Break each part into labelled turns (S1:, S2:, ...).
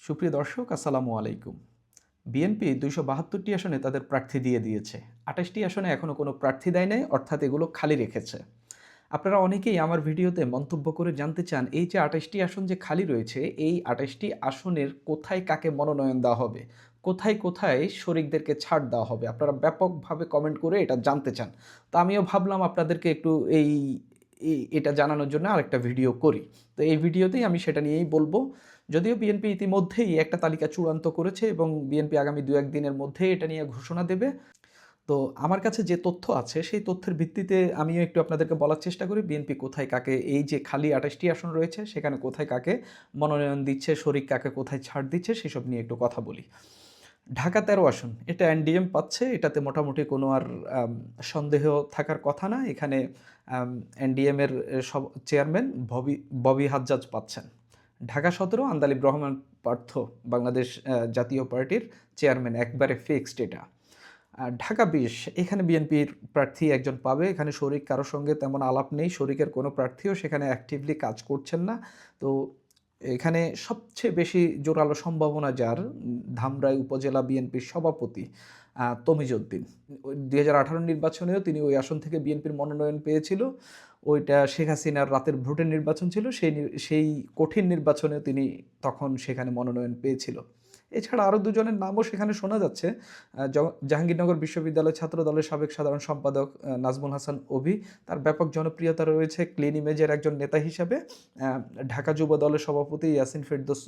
S1: সুপ্রিয় দর্শক, আসসালামু আলাইকুম। বিএনপি ২৭২টি আসনে তাদের প্রার্থী দিয়ে দিয়েছে। ২৮টি আসনে এখনও কোনো প্রার্থী দেয় নাই, অর্থাৎ এগুলো খালি রেখেছে। আপনারা অনেকেই আমার ভিডিওতে মন্তব্য করে জানতে চান, এই যে ২৮টি আসন যে খালি রয়েছে, এই ২৮টি আসনের কোথায় কাকে মনোনয়ন দেওয়া হবে? কোথায়, কোথায় শরিকদেরকে ছাড় দেওয়া হবে? আপনারা ব্যাপকভাবে কমেন্ট করে এটা জানতে চান। তো আমিও ভাবলাম আপনাদেরকে একটু এই এটা জানানোর জন্য আরেকটা ভিডিও করি। তো এই ভিডিওতেই আমি সেটা নিয়েই বলব। যদিও বিএনপি ইতিমধ্যেই একটা তালিকা চূড়ান্ত করেছে এবং বিএনপি আগামী ২-১ দিনের মধ্যেই এটা নিয়ে ঘোষণা দেবে। তো আমার কাছে যে তথ্য আছে সেই তথ্যের ভিত্তিতে আমিও একটু আপনাদেরকে বলার চেষ্টা করি বিএনপি কোথায় কাকে, এই যে খালি ২৮টি আসন রয়েছে সেখানে কোথায় কাকে মনোনয়ন দিচ্ছে, শরিক কাকে কোথায় ছাড় দিচ্ছে সেসব নিয়ে একটু কথা বলি। ঢাকা ১৩ আসন, এটা এনডিএম পাচ্ছে, এটাতে মোটামুটি কোনো আর সন্দেহ থাকার কথা না। এখানে এনডিএমের সব চেয়ারম্যান ববি হাজ্জাজ পাচ্ছেন। ঢাকা ১৭ আন্দালিব রহমান পার্থ, বাংলাদেশ জাতীয় পার্টির চেয়ারম্যান, একবারে ফিক্সড এটা। আর ঢাকা ২০, এখানে বিএনপির প্রার্থী একজন পাবে। এখানে শরিক কারো সঙ্গে তেমন আলাপ নেই। শরিকের কোনো প্রার্থীও সেখানে অ্যাক্টিভলি কাজ করছেন না। তো এখানে সবচেয়ে বেশি জোরালো সম্ভাবনা যার, ধামরাই উপজেলা বিএনপির সভাপতি তমিজ উদ্দিন। ২০১৮ নির্বাচনেও তিনি ওই আসন থেকে বিএনপির মনোনয়ন পেয়েছিল। ওইটা শেখ হাসিনার রাতের ভোটের নির্বাচন ছিল। সেই কঠিন নির্বাচনেও তিনি তখন সেখানে মনোনয়ন পেয়েছিল। এছাড়া আরও দুজনের নামও সেখানে শোনা যাচ্ছে। জাহাঙ্গীরনগর বিশ্ববিদ্যালয় ছাত্রদলের সাবেক সাধারণ সম্পাদক নাজমুল হাসান অভি, তার ব্যাপক জনপ্রিয়তা রয়েছে ক্লিন ইমেজের একজন নেতা হিসাবে। ঢাকা যুব দলের সভাপতি ইয়াসিন ফেরদৌস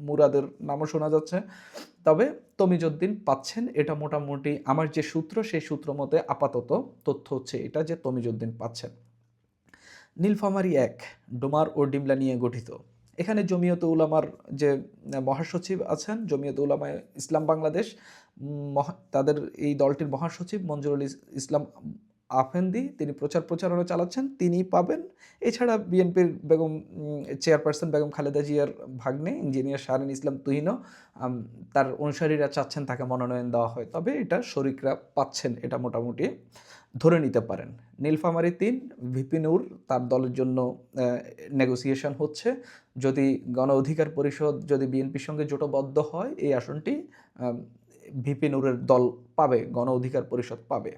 S1: মুরাদের নামও শোনা যাচ্ছে। তবে তমিজ উদ্দিন পাচ্ছেন, এটা মোটামুটি আমার যে সূত্র সেই সূত্র মতে আপাতত তথ্য হচ্ছে এটা যে তমিজ উদ্দিন পাচ্ছেন। নীলফামারী ১, ডোমার ও ডিমলা নিয়ে গঠিত। এখানে জমিয়তে উলামার যে মহাসচিব আছেন, জমিয়তে উলামায়ে ইসলাম বাংলাদেশ, তাদের এই দলটির মহাসচিব মঞ্জুরুল ইসলাম আফেন্দি, তিনি প্রচারণা চালাচ্ছেন, তিনিই পাবেন। এছাড়া বিএনপির চেয়ারপারসন বেগম খালেদা জিয়ার ভাগ্নে ইঞ্জিনিয়ার শাহরিন ইসলাম তুহিনও, তার অনুসারীরা চাচ্ছেন তাকে মনোনয়ন দেওয়া হয়। তবে এটা শরিকরা পাচ্ছেন, এটা মোটামুটি ধরে নিতে পারেন। নীলফামারী ৩, ভিপি নূর, তার দলের জন্য নেগোসিয়েশন হচ্ছে। যদি গণ অধিকার পরিষদ যদি বিএনপির সঙ্গে জোটবদ্ধ হয়, এই আসনটি ভিপি নূরের দল পাবে, গণ অধিকার পরিষদ পাবে।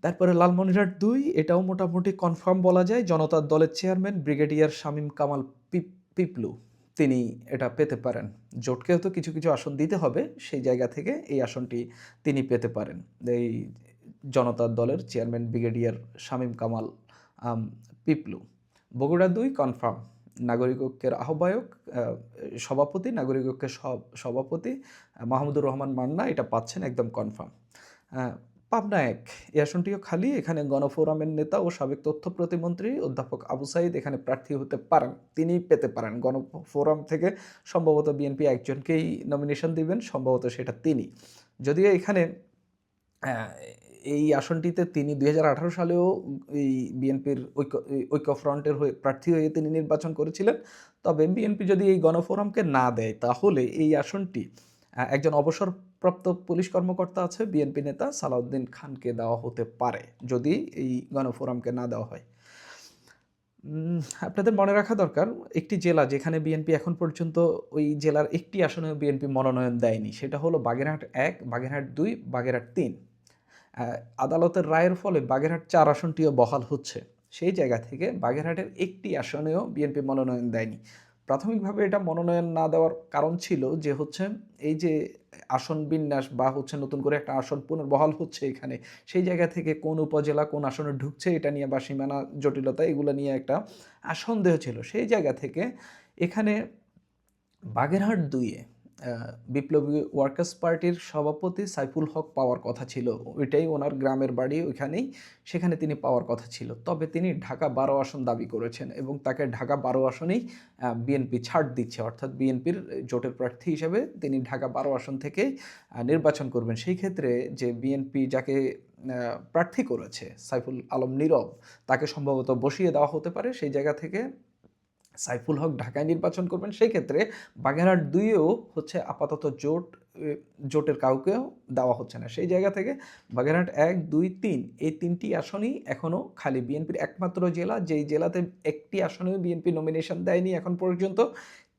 S1: তারপরে লালমনিরহাট ২, এটাও মোটামুটি কনফার্ম বলা যায়। জনতার দলের চেয়ারম্যান ব্রিগেডিয়ার শামীম কামাল পিপলু, তিনি এটা পেতে পারেন। জোটকেও তো কিছু কিছু আসন দিতে হবে, সেই জায়গা থেকে এই আসনটি তিনি পেতে পারেন। এই জনতার দলের chairman brigadier Shamim Kamal Piplu. Bogura ২ confirm, নাগরিক ঐক্যের আহ্বায়ক, সভাপতি, নাগরিক ঐক্যের সভাপতি মাহমুদুর রহমান মান্না, এটা পাচ্ছেন একদম কনফার্ম। পাবনা ১, এই আসনটিও খালি। এখানে গণফোরামের নেতা ও সাবেক তথ্য প্রতিমন্ত্রী অধ্যাপক আবু সাঈদ এখানে প্রার্থী হতে পারেন, তিনিই পেতে পারেন। গণফোরাম থেকে সম্ভবত বিএনপি একজনকেই নমিনেশন দিবেন, সম্ভবত সেটা তিনি। যদিও এখানে এই আসনটিতে তিনি ২০১৮ সালেও এই বিএনপির ঐক্যফ্রন্টের হয়ে প্রার্থী হয়ে তিনি নির্বাচন করেছিলেন। তবে বিএনপি যদি এই গণফোরামকে না দেয়, তাহলে এই আসনটি একজন অবসরপ্রাপ্ত পুলিশ কর্মকর্তা আছে, বিএনপি নেতা সালাউদ্দিন খানকে দেওয়া হতে পারে, যদি এই গণফোরামকে না দেওয়া হয়। আপনাদের মনে রাখা দরকার, একটি জেলা যেখানে বিএনপি এখন পর্যন্ত ওই জেলার একটি আসনেও বিএনপি মনোনয়ন দেয়নি, সেটা হলো বাগেরহাট ১, বাগেরহাট ২, বাগেরহাট ৩। আদালতের রায়ের ফলে বাগেরহাট ৪ আসনটিও বহাল হচ্ছে। সেই জায়গা থেকে বাগেরহাটের একটি আসনেও বিএনপি মনোনয়ন দেয়নি। প্রাথমিকভাবে এটা মনোনয়ন না দেওয়ার কারণ ছিল যে এই যে আসন বিন্যাস বা নতুন করে একটা আসন পুনর্বহাল হচ্ছে এখানে, সেই জায়গা থেকে কোন উপজেলা কোন আসনে ঢুকছে এটা নিয়ে বা সীমানা জটিলতা, এগুলো নিয়ে একটা সন্দেহ ছিল। সেই জায়গা থেকে এখানে বাগেরহাট ২-এ বিপ্লবী ওয়ার্কার্স পার্টির সভাপতি সাইফুল হক পাওয়ার কথা ছিল। ওইটাই ওনার গ্রামের বাড়ি ওইখানেই, সেখানে তিনি পাওয়ার কথা ছিল। তবে তিনি ঢাকা ১২ আসন দাবি করেছেন এবং তাকে ঢাকা ১২ আসনেই বিএনপি ছাড় দিচ্ছে, অর্থাৎ বিএনপির জোটের প্রার্থী হিসেবে তিনি ঢাকা ১২ আসন থেকেই নির্বাচন করবেন। সেই ক্ষেত্রে যে বিএনপি যাকে প্রার্থী করেছে সাইফুল আলম নীরব, তাকে সম্ভবত বসিয়ে দেওয়া হতে পারে। সেই জায়গা থেকে সাইফুল হক ঢাকায় নির্বাচন করবেন। সেই ক্ষেত্রে বাগেরহাট ২-এও আপাতত জোটের কাউকেও দেওয়া হচ্ছে না। সেই জায়গা থেকে বাগেরহাট ১, ২, ৩, এই ৩টি আসনই এখনও খালি। বিএনপির একমাত্র জেলা যেই জেলাতে একটি আসনেও বিএনপি নমিনেশন দেয়নি এখন পর্যন্ত,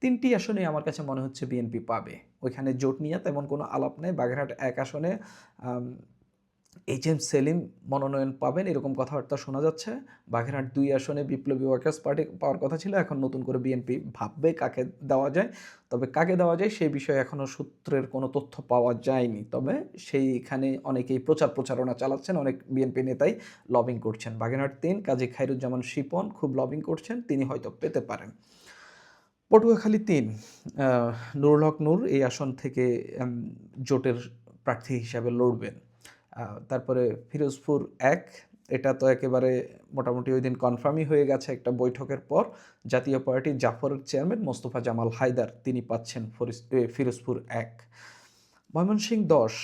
S1: 3টি আসনে আমার কাছে মনে হচ্ছে বিএনপি পাবে। ওইখানে জোট নিয়ে তেমন কোনো আলাপ নেই। বাগেরহাট ১ আসনে আম এইচ.এম. সেলিম মনোনয়ন পাবেন এরকম কথাবার্তা শোনা যাচ্ছে। বাগেরহাট ২ আসনে বিপ্লবী ওয়ার্কার্স পার্টি পাওয়ার কথা ছিল। এখন নতুন করে বিএনপি ভাববে কাকে দেওয়া যায়। তবে কাকে দেওয়া যায় সেই বিষয়ে এখনো সূত্রের কোনো তথ্য পাওয়া যায়নি। তবে সেইখানে অনেকেই প্রচারণা চালাচ্ছেন। অনেক বিএনপি নেতাই লবিং করছেন। বাগেরহাট ৩ কাজী খায়রুজ্জামান শিপন খুব লবিং করছেন। তিনি হয়তো পেতে পারেন। পটুয়াখালী ৩ আ নুরুল হক নূর এই আসন থেকে জোটের প্রার্থী হিসাবে লড়বেন। তারপরে ফিরোজপুর ১ এটা তো একেবারে মোটামুটি ওইদিন কনফার্মই হয়ে গেছে একটা বৈঠকের পর। জাতীয় পার্টি জাফরের চেয়ারম্যান মোস্তফা জামাল হায়দার তিনি পাচ্ছেন ফিরোজপুর ১। ময়মনসিংহ ১০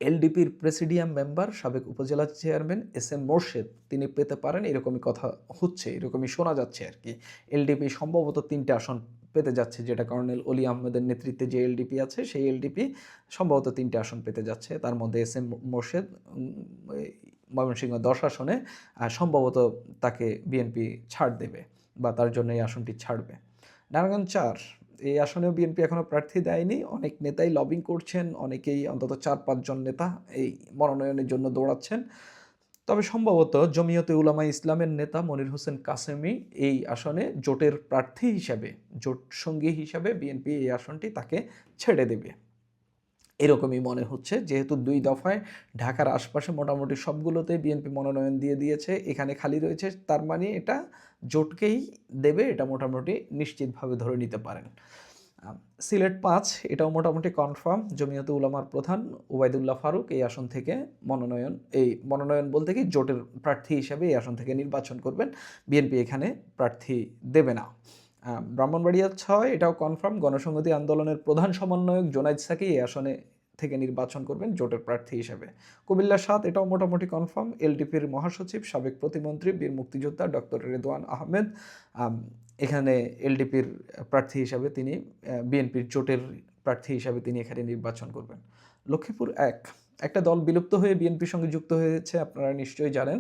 S1: এলডিপির প্রেসিডিয়াম মেম্বার সাবেক উপজেলা চেয়ারম্যান এস.এম. মোরশেদ তিনি পেতে পারেন এরকমই কথা হচ্ছে, এরকমই শোনা যাচ্ছে আর কি। এলডিপি সম্ভবত ৩টে আসন পেতে যাচ্ছে, যেটা কর্নেল অলি আহমেদের নেতৃত্বে যে এলডিপি আছে সেই এলডিপি সম্ভবত ৩টে আসন পেতে যাচ্ছে। তার মধ্যে এস.এম. মোরশেদ ময়মনসিংহ ১০ আসনে সম্ভবত তাকে বিএনপি ছাড় দেবে বা তার জন্য এই আসনটি ছাড়বে। নারায়ণগঞ্জ ৪ এই আসনেও বিএনপি এখনও প্রার্থী দেয়নি। অনেক নেতাই লবিং করছেন, অনেকেই অন্তত ৪-৫ জন নেতা এই মনোনয়নের জন্য দৌড়াচ্ছেন। তবে সম্ভবত জমিয়তে উলামায়ে ইসলামের নেতা মনির হোসেন কাসেমি এই আসনে জোটের প্রার্থী হিসাবে, জোট সঙ্গী হিসাবে বিএনপি এই আসনটি তাকে ছেড়ে দেবে। এরকমই মনে হচ্ছে, যেহেতু ২ দফায় ঢাকার আশপাশে মোটামুটি সবগুলোতেই বিএনপি মনোনয়ন দিয়ে দিয়েছে, এখানে খালি রয়েছে, তার মানে এটা জোটকেই দেবে, এটা মোটামুটি নিশ্চিতভাবে ধরে নিতে পারেন। সিলেট ৫ এটাও মোটামুটি কনফার্ম। জমিয়তে উলামার প্রধান ওবায়দুল্লাহ ফারুক এই আসন থেকে মনোনয়ন বলতে কি জোটের প্রার্থী হিসেবে এই আসন থেকে নির্বাচন করবেন। বিএনপি এখানে প্রার্থী দেবে না। ব্রাহ্মণবাড়িয়া ৬ এটাও কনফার্ম। গণসংহতি আন্দোলনের প্রধান সমন্বয়ক জোনায়েদ সাকি এই আসনে থেকে নির্বাচন করবেন জোটের প্রার্থী হিসেবে। কুমিল্লা ৭ এটাও মোটামুটি কনফার্ম। এলডিপির মহাসচিব সাবেক প্রতিমন্ত্রী বীর মুক্তিযোদ্ধা ডক্টর রেদওয়ান আহমেদ এখানে এলডিপির প্রার্থী হিসাবে তিনি বিএনপির জোটের প্রার্থী হিসাবে তিনি এখানে নির্বাচন করবেন। লক্ষ্মীপুর ১ একটা দল বিলুপ্ত হয়ে বিএনপির সঙ্গে যুক্ত হয়েছে, আপনারা নিশ্চয়ই জানেন।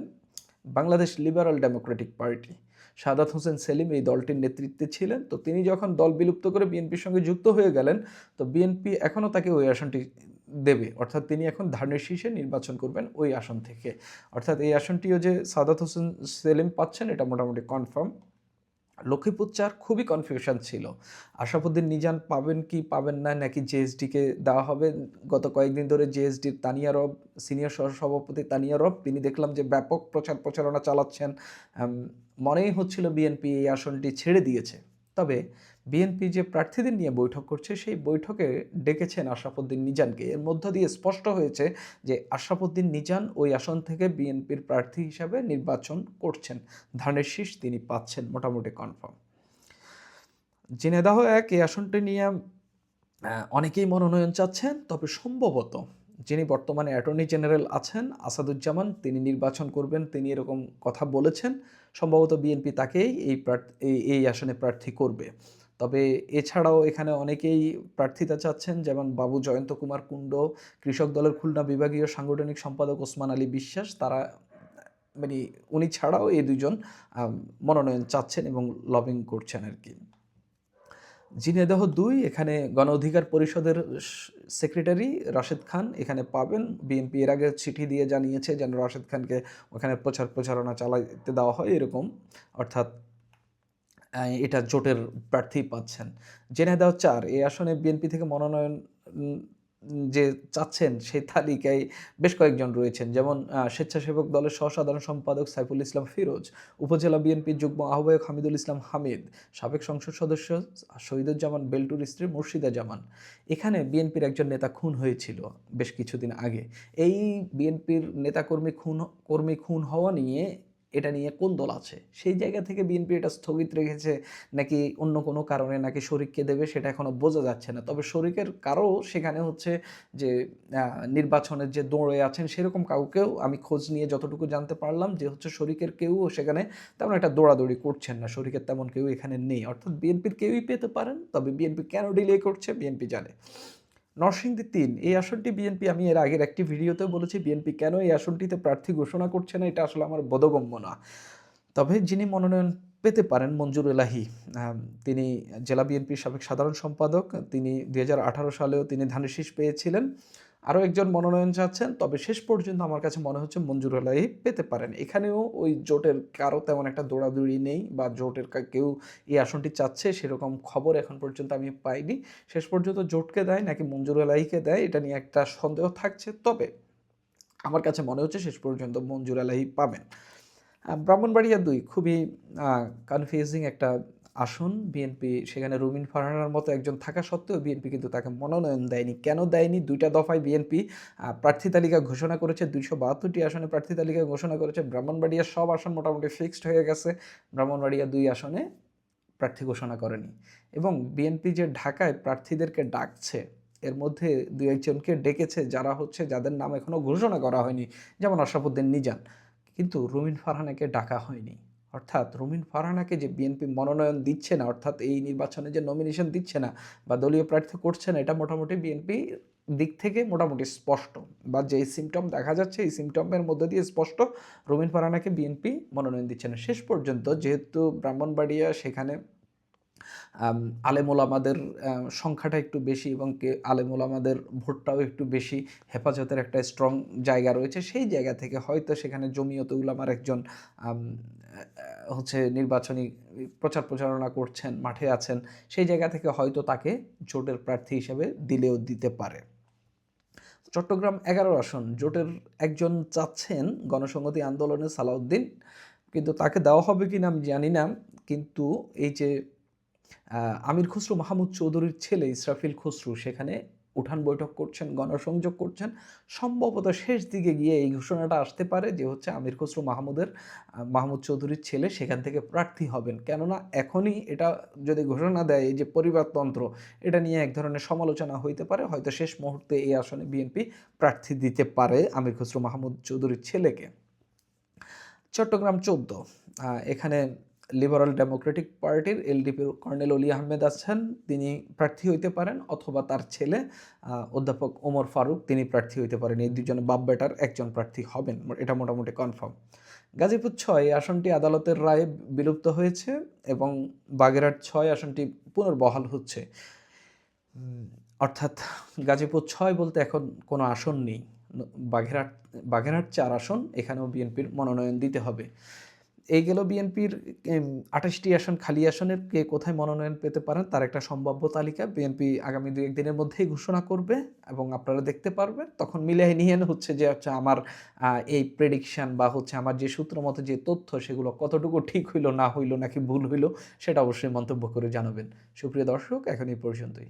S1: Bangladesh liberal democratic party. Sadat Hossain Selim এই দলটির নেতৃত্বে ছিলেন। তো তিনি যখন দল বিলুপ্ত করে বিএনপির সঙ্গে যুক্ত হয়ে গেলেন, তো বিএনপি এখনও তাকে ওই আসনটি দেবে। অর্থাৎ তিনি এখন ধানের শীষে নির্বাচন করবেন ওই আসন থেকে। অর্থাৎ এই আসনটিও যে সাদাত হোসেন সেলিম পাচ্ছেন এটা মোটামুটি কনফার্ম। লক্ষ্মীপুর ৪ খুবই কনফিউশন ছিল। আশরাফুদ্দিন নিজান পাবেন কি পাবেন না, নাকি জেএসডিকে দেওয়া হবে। গত কয়েকদিন ধরে জেএসডির তানিয়া রব, সিনিয়র সহসভাপতি তানিয়া রব, তিনি দেখলাম যে ব্যাপক প্রচারণা চালাচ্ছেন। মনেই হচ্ছিল বিএনপি এই আসনটি ছেড়ে দিয়েছে। তবে বিএনপি যে প্রার্থীদের নিয়ে বৈঠক করছে সেই বৈঠকে ডেকেছেন আশরাফুদ্দিন নিজানকে। এর মধ্য দিয়ে স্পষ্ট হয়েছে যে আশরাফুদ্দিন নিজান ওই আসন থেকে বিএনপির প্রার্থী হিসাবে নির্বাচন করছেন। ধানের শীষ তিনি পাচ্ছেন মোটামুটি কনফার্ম। ঝিনাইদহ ১ এই আসনটি নিয়ে অনেকেই মনোনয়ন চাচ্ছেন, তবে সম্ভবত যিনি বর্তমানে অ্যাটর্নি জেনারেল আছেন আসাদুজ্জামান তিনি নির্বাচন করবেন, তিনি এরকম কথা বলেছেন। সম্ভবত বিএনপি তাকেই এই আসনে প্রার্থী করবে। তবে এছাড়াও এখানে অনেকেই প্রার্থিতা চাচ্ছেন, যেমন বাবু জয়ন্ত কুমার কুণ্ড, কৃষক দলের খুলনা বিভাগীয় সাংগঠনিক সম্পাদক ওসমান আলী বিশ্বাস, তারা মানে উনি ছাড়াও এই দুজন মনোনয়ন চাচ্ছেন এবং লবিং করছেন আর কি। ঝিনাইদহ ২ এখানে গণ অধিকার পরিষদের সেক্রেটারি রাশেদ খান এখানে পাবেন। বিএনপি এর আগে চিঠি দিয়ে জানিয়েছে যেন রাশেদ খানকে ওখানে প্রচারণা চালাতে দেওয়া হয় এরকম, অর্থাৎ এটা জোটের প্রার্থী পাচ্ছেন। ঝিনাইদহ ৪ এই আসনে বিএনপি থেকে মনোনয়ন যে চাচ্ছেন সেই তালিকায় বেশ কয়েকজন রয়েছেন, যেমন স্বেচ্ছাসেবক দলের সহসাধারণ সম্পাদক সাইফুল ইসলাম ফিরোজ, উপজেলা বিএনপির যুগ্ম আহ্বায়ক হামিদুল ইসলাম হামিদ, সাবেক সংসদ সদস্য শহীদুজ্জামান বেল্টুর স্ত্রী মুর্শিদা জামান। এখানে বিএনপির একজন নেতা খুন হয়েছিল বেশ কিছুদিন আগে। এই বিএনপির নেতাকর্মী খুন হওয়া নিয়ে এটা নিয়ে কোন্দল আছে। সেই জায়গা থেকে বিএনপি এটা স্থগিত রেখেছে নাকি অন্য কোনো কারণে, নাকি শরিককে দেবে সেটা এখনও বোঝা যাচ্ছে না। তবে শরিকের কারও সেখানে হচ্ছে যে নির্বাচনের যে দৌড়ে আছেন সেরকম কাউকেও আমি খোঁজ নিয়ে যতটুকু জানতে পারলাম যে হচ্ছে শরিকের কেউও সেখানে তেমন একটা দৌড়াদৌড়ি করছেন না, শরিকের তেমন কেউ এখানে নেই। অর্থাৎ বিএনপির কেউই পেতে পারেন, তবে বিএনপি কেন ডিলে করছে বিএনপি জানে। নরসিংদী ৩ এই আসনটি বিএনপি, আমি এর আগের একটি ভিডিওতেও বলেছি বিএনপি কেন এই আসনটিতে প্রার্থী ঘোষণা করছে না এটা আসলে আমার বোধগম্য না। তবে যিনি মনোনয়ন পেতে পারেন মঞ্জুর এলাহি। তিনি জেলা বিএনপির সাবেক সাধারণ সম্পাদক। তিনি ২০১৮ সালেও তিনি ধানের শীষ পেয়েছিলেন। আরও একজন মনোনয়ন চাচ্ছেন। তবে শেষ পর্যন্ত আমার কাছে মনে হচ্ছে মঞ্জুর এলাহি পেতে পারেন। এখানেও ওই জোটের কারো তেমন একটা দৌড়াদৌড়ি নেই বা জোটের কেউ এই আসনটি চাচ্ছে সেরকম খবর এখন পর্যন্ত আমি পাইনি। শেষ পর্যন্ত জোটকে দেয় নাকি মঞ্জুর এলাহিকে দেয় এটা নিয়ে একটা সন্দেহ থাকছে। তবে আমার কাছে মনে হচ্ছে শেষ পর্যন্ত মঞ্জুর এলাহি পাবেন। ব্রাহ্মণবাড়িয়া ২ খুবই কনফিউজিং একটা আসন। বিএনপি সেখানে রুমিন ফারহানার মতো একজন থাকা সত্ত্বেও বিএনপি কিন্তু তাকে মনোনয়ন দেয়নি। কেন দেয়নি? ২ টা দফায় বিএনপি প্রার্থী তালিকা ঘোষণা করেছে। ২৭২টি আসনে প্রার্থী তালিকা ঘোষণা করেছে। ব্রাহ্মণবাড়িয়ার সব আসন মোটামুটি ফিক্সড হয়ে গেছে। ব্রাহ্মণবাড়িয়া ২ আসনে প্রার্থী ঘোষণা করেনি। এবং বিএনপি যে ঢাকায় প্রার্থীদেরকে ডাকছে, এর মধ্যে ২-১ জনকে ডেকেছে যারা হচ্ছে যাদের নাম এখনও ঘোষণা করা হয়নি। যেমন আশরাফুদ্দীন নিজান। কিন্তু রুমিন ফারহানাকে ডাকা হয়নি। অর্থাৎ রুমিন ফারহানাকে যে বিএনপি মনোনয়ন দিচ্ছে না, অর্থাৎ এই নির্বাচনে যে নমিনেশন দিচ্ছে না বা দলীয় প্রার্থী করছে না, এটা মোটামুটি বিএনপি দিক থেকে মোটামুটি স্পষ্ট বা যেই সিমটম দেখা যাচ্ছে এই সিমটমের মধ্যে দিয়ে স্পষ্ট রুমিন ফারহানাকে বিএনপি মনোনয়ন দিচ্ছে না। শেষ পর্যন্ত যেহেতু ব্রাহ্মণবাড়িয়া সেখানে আলেম ওলামাদের সংখ্যাটা একটু বেশি এবং আলেম ওলামাদের ভোটটাও একটু বেশি, হেফাজতের একটা স্ট্রং জায়গা রয়েছে। সেই জায়গা থেকে হয়তো সেখানে জমিয়তে উলামার একজন হচ্ছে নির্বাচনী প্রচার প্রচারণা করছেন, মাঠে আছেন। সেই জায়গা থেকে হয়তো তাকে জোটের প্রার্থী হিসেবে দিলেও দিতে পারে। চট্টগ্রাম ১১ আসন জোটের একজন চাচ্ছেন গণসংহতি আন্দোলনের সালাউদ্দিন, কিন্তু তাকে দেওয়া হবে কিনা আমি জানি না। কিন্তু এই যে আমির খসরু মাহমুদ চৌধুরীর ছেলে ইসরাফিল খসরু সেখানে উঠান বৈঠক করছেন, গণসংযোগ করছেন। সম্ভবত শেষ দিকে গিয়ে এই ঘোষণাটা আসতে পারে যে হচ্ছে আমির খসরু মাহমুদ চৌধুরীর ছেলে সেখান থেকে প্রার্থী হবেন। কেননা এখনই এটা যদি ঘোষণা দেয় এই যে পরিবারতন্ত্র, এটা নিয়ে এক ধরনের সমালোচনা হইতে পারে। হয়তো শেষ মুহূর্তে এই আসনে বিএনপি প্রার্থী দিতে পারে আমির খসরু মাহমুদ চৌধুরীর ছেলেকে। চট্টগ্রাম ১৪ এখানে লিবারাল ডেমোক্রেটিক পার্টির এলডিপির কর্নেল অলি আহমেদ আছেন, তিনি প্রার্থী হইতে পারেন, অথবা তার ছেলে অধ্যাপক ওমর ফারুক তিনি প্রার্থী হইতে পারেন। এই দুজনে বাপ বেটার একজন প্রার্থী হবেন, এটা মোটামুটি কনফার্ম। গাজীপুর ৬ আসনটি আদালতের রায়ে বিলুপ্ত হয়েছে এবং বাগেরহাট ৬ আসনটি পুনর্বহাল হচ্ছে। অর্থাৎ গাজীপুর ৬ বলতে এখন কোনো আসন নেই। বাগেরহাট ৪ আসন, এখানেও বিএনপির মনোনয়ন দিতে হবে। এই গেল বিএনপির ২৮টি আসন। খালি আসনের কে কোথায় মনোনয়ন পেতে পারেন তার একটা সম্ভাব্য তালিকা বিএনপি আগামী ২-১ দিনের মধ্যেই ঘোষণা করবে এবং আপনারা দেখতে পারবেন। তখন মিলিয়ে নিয়ে হচ্ছে যে আচ্ছা আমার এই প্রেডিকশন বা হচ্ছে আমার যে সূত্র মতো যে তথ্য সেগুলো কতটুকু ঠিক হইল না হইল নাকি ভুল হইল সেটা অবশ্যই মন্তব্য করে জানাবেন। সুপ্রিয় দর্শক, এখন এই পর্যন্তই।